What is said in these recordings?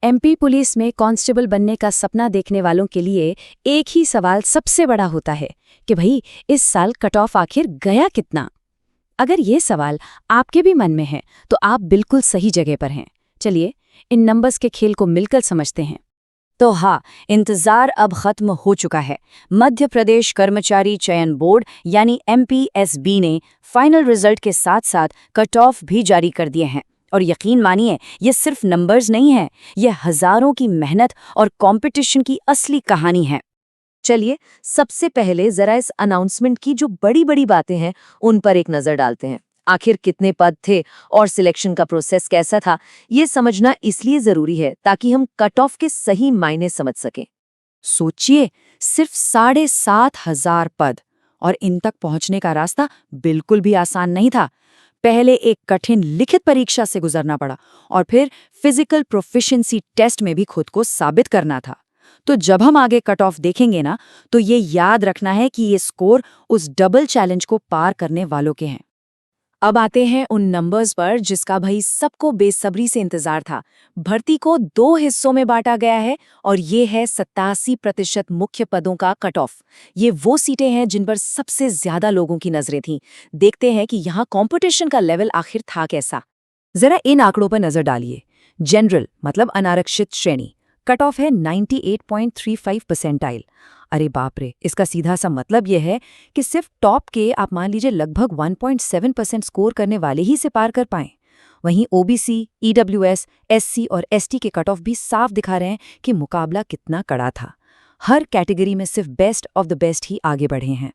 MP police में constable बनने का सपना देखने वालों के लिए एक ही सवाल सबसे बड़ा होता है कि भाई इस साल कट ऑफ आखिर गया कितना। अगर ये सवाल आपके भी मन में है तो आप बिल्कुल सही जगह पर हैं। चलिए इन नंबर्स के खेल को मिलकर समझते हैं। तो हाँ, इंतजार अब खत्म हो चुका है। मध्य प्रदेश कर्मचारी चयन बोर्ड यानी एमपीएसबी ने फाइनल रिजल्ट के साथ साथ कट ऑफ भी जारी कर दिए हैं। और यकीन मानिए, ये सिर्फ नंबर्स नहीं है, ये हजारों की मेहनत और कंपटीशन की असली कहानी है। चलिए सबसे पहले जरा इस अनाउंसमेंट की जो बड़ी बड़ी बातें हैं उन पर एक नजर डालते हैं। आखिर कितने पद थे और सिलेक्शन का प्रोसेस कैसा था, ये समझना इसलिए जरूरी है ताकि हम कट ऑफ के सही मायने समझ सकें। सोचिए, सिर्फ 7,500 पद, और इन तक पहुंचने का रास्ता बिल्कुल भी आसान नहीं था। पहले एक कठिन लिखित परीक्षा से गुजरना पड़ा और फिर फिजिकल प्रोफिशिएंसी टेस्ट में भी खुद को साबित करना था। तो जब हम आगे कट ऑफ देखेंगे ना, तो ये याद रखना है कि ये स्कोर उस डबल चैलेंज को पार करने वालों के हैं। अब आते हैं उन नंबर्स पर जिसका भाई सबको बेसब्री से इंतजार था। भर्ती को 2 हिस्सों में बांटा गया है और ये है 87% मुख्य पदों का कट ऑफ। ये वो सीटें हैं जिन पर सबसे ज्यादा लोगों की नजरें थीं। देखते हैं कि यहाँ कंपटीशन का लेवल आखिर था कैसा। जरा इन आंकड़ों पर नजर डालिए। जनरल मतलब अनारक्षित श्रेणी, कट ऑफ है 98.35 परसेंटाइल। अरे बाप रे, इसका सीधा सा मतलब यह है कि सिर्फ टॉप के आप मान लीजिए लगभग 1.7% स्कोर करने वाले ही से पार कर पाएं। वहीं ओबीसी, ईडब्ल्यूएस, एससी और एसटी के कट ऑफ भी साफ दिखा रहे हैं कि मुकाबला कितना कड़ा था। हर कैटेगरी में सिर्फ बेस्ट ऑफ द बेस्ट ही आगे बढ़े हैं।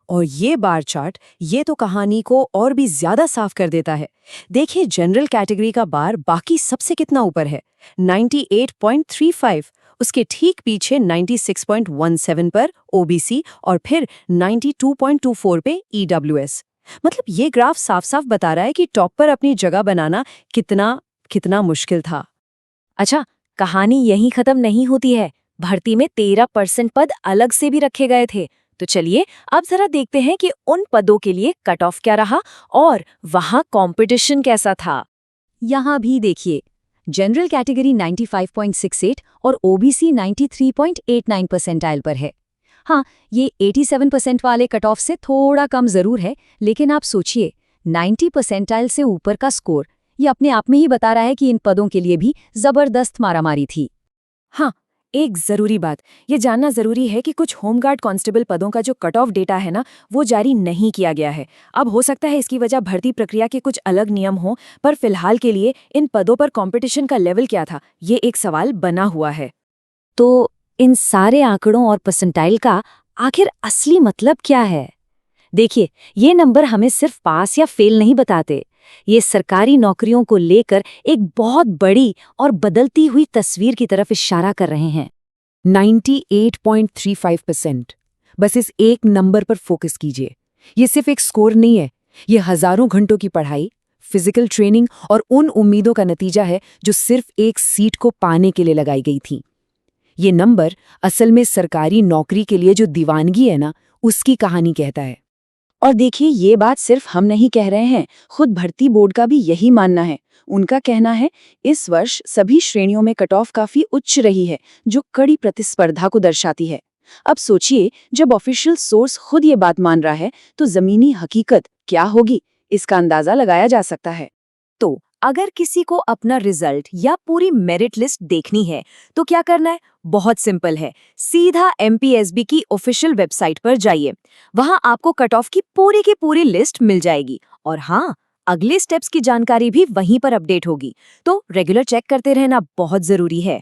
और ये बार चार्ट ये तो कहानी को और भी ज्यादा साफ कर देता है। देखिए जनरल कैटेगरी का बार बाकी सबसे कितना ऊपर है, 98.35। उसके ठीक पीछे 96.17 पर ओबीसी और फिर 92.24 पे ईडब्ल्यूएस। मतलब ये ग्राफ साफ साफ बता रहा है कि टॉप पर अपनी जगह बनाना कितना मुश्किल था। अच्छा, कहानी यहीं खत्म नहीं होती है। भर्ती में 13% पद अलग से भी रखे गए थे। तो चलिए अब जरा देखते हैं कि उन पदों के लिए कट ऑफ क्या रहा और वहां कंपटीशन कैसा था। यहाँ भी देखिए, जनरल कैटेगरी 95.68 और ओबीसी 93.89 परसेंटाइल पर है। हाँ, ये 87% वाले कट ऑफ से थोड़ा कम जरूर है, लेकिन आप सोचिए 90 परसेंटाइल से ऊपर का स्कोर, ये अपने आप में ही बता रहा है कि इन पदों के लिए भी जबरदस्त मारामारी थी। हाँ, एक जरूरी बात ये जानना जरूरी है कि कुछ होमगार्ड कांस्टेबल पदों का जो कट ऑफ डेटा है ना, वो जारी नहीं किया गया है। अब हो सकता है इसकी वजह भर्ती प्रक्रिया के कुछ अलग नियम हो, पर फिलहाल के लिए इन पदों पर कंपटीशन का लेवल क्या था, ये एक सवाल बना हुआ है। तो इन सारे आंकड़ों और परसेंटाइल का आखिर असली मतलब क्या है? देखिए, ये नंबर हमें सिर्फ पास या फेल नहीं बताते। ये सरकारी नौकरियों को लेकर एक बहुत बड़ी और बदलती हुई तस्वीर की तरफ इशारा कर रहे हैं। 98.35%। बस इस एक नंबर पर फोकस कीजिए। ये सिर्फ एक स्कोर नहीं है, ये हजारों घंटों की पढ़ाई, फिजिकल ट्रेनिंग और उन उम्मीदों का नतीजा है जो सिर्फ एक सीट को पाने के लिए लगाई गई थी। ये नंबर असल में सरकारी नौकरी के लिए जो दीवानगी है ना, उसकी कहानी कहता है। और देखिए, ये बात सिर्फ हम नहीं कह रहे हैं, खुद भर्ती बोर्ड का भी यही मानना है। उनका कहना है इस वर्ष सभी श्रेणियों में कट ऑफ काफी उच्च रही है, जो कड़ी प्रतिस्पर्धा को दर्शाती है। अब सोचिए, जब ऑफिशियल सोर्स खुद ये बात मान रहा है तो जमीनी हकीकत क्या होगी, इसका अंदाजा लगाया जा सकता है। तो अगर किसी को अपना रिजल्ट या पूरी मेरिट लिस्ट देखनी है तो क्या करना है? बहुत सिंपल है, सीधा एमपीएसबी की ऑफिशियल वेबसाइट पर जाइए। वहां आपको कट ऑफ की पूरी लिस्ट मिल जाएगी। और हाँ, अगले स्टेप्स की जानकारी भी वहीं पर अपडेट होगी। तो रेगुलर चेक करते रहना बहुत जरूरी है।